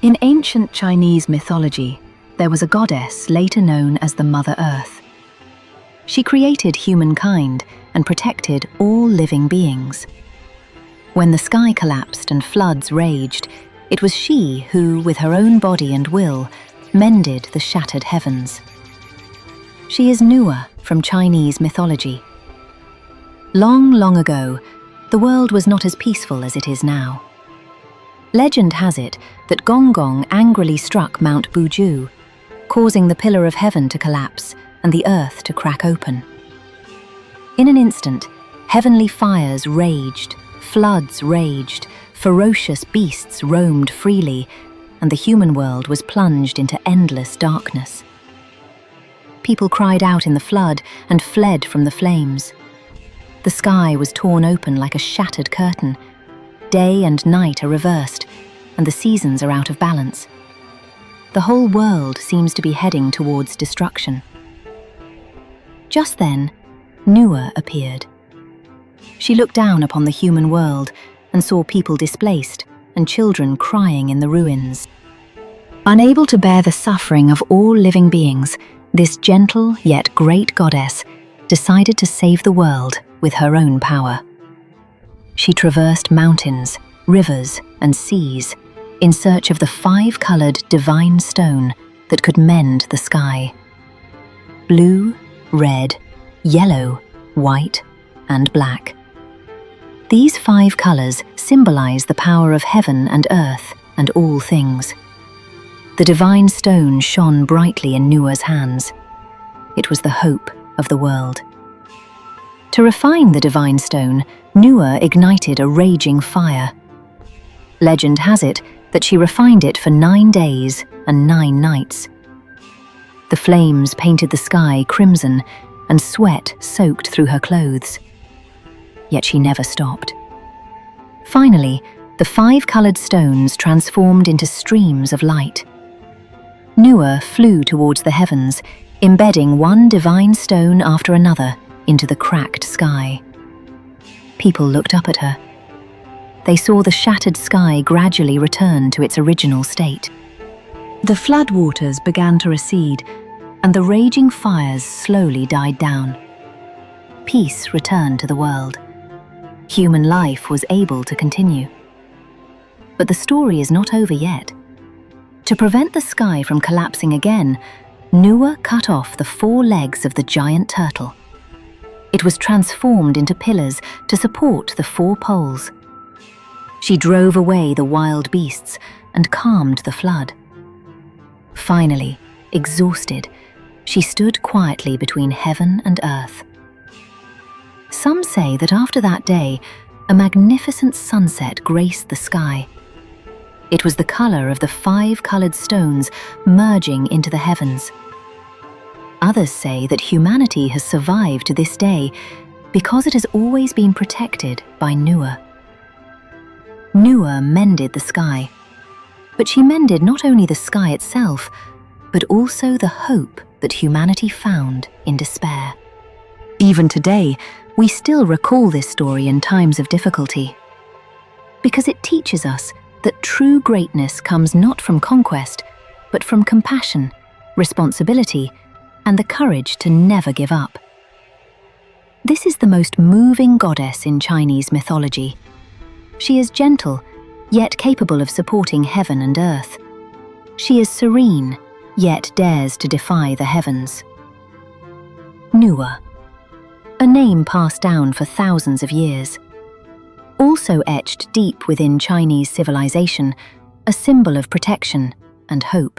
In ancient Chinese mythology, there was a goddess later known as the Mother Earth. She created humankind and protected all living beings. When the sky collapsed and floods raged, it was she who, with her own body and will, mended the shattered heavens. She is Nuwa from Chinese mythology. Long, long ago, the world was not as peaceful as it is now. Legend has it that Gong Gong angrily struck Mount Buju, causing the pillar of heaven to collapse and the earth to crack open. In an instant, heavenly fires raged, floods raged, ferocious beasts roamed freely, and the human world was plunged into endless darkness. People cried out in the flood and fled from the flames. The sky was torn open like a shattered curtain. Day and night are reversed, and the seasons are out of balance. The whole world seems to be heading towards destruction. Just then, Nuwa appeared. She looked down upon the human world and saw people displaced and children crying in the ruins. Unable to bear the suffering of all living beings, this gentle yet great goddess decided to save the world with her own power. She traversed mountains, rivers, and seas in search of the 5-colored divine stone that could mend the sky. Blue, red, yellow, white, and black. These 5 colors symbolize the power of heaven and earth and all things. The divine stone shone brightly in Nuwa's hands. It was the hope of the world. To refine the divine stone, Nuwa ignited a raging fire. Legend has it that she refined it for 9 days and 9 nights. The flames painted the sky crimson, and sweat soaked through her clothes. Yet she never stopped. Finally, the 5-colored stones transformed into streams of light. Nuwa flew towards the heavens, embedding one divine stone after another into the cracked sky. People looked up at her. They saw the shattered sky gradually return to its original state. The floodwaters began to recede, and the raging fires slowly died down. Peace returned to the world. Human life was able to continue. But the story is not over yet. To prevent the sky from collapsing again, Nuwa cut off the 4 legs of the giant turtle. It was transformed into pillars to support the 4 poles. She drove away the wild beasts and calmed the flood. Finally, exhausted, she stood quietly between heaven and earth. Some say that after that day, a magnificent sunset graced the sky. It was the color of the 5-colored stones merging into the heavens. Others say that humanity has survived to this day because it has always been protected by Nuwa. Nuwa mended the sky, but she mended not only the sky itself, but also the hope that humanity found in despair. Even today, we still recall this story in times of difficulty, because it teaches us that true greatness comes not from conquest, but from compassion, responsibility, and the courage to never give up. This is the most moving goddess in Chinese mythology. She is gentle, yet capable of supporting heaven and earth. She is serene, yet dares to defy the heavens. Nuwa, a name passed down for thousands of years. Also etched deep within Chinese civilization, a symbol of protection and hope.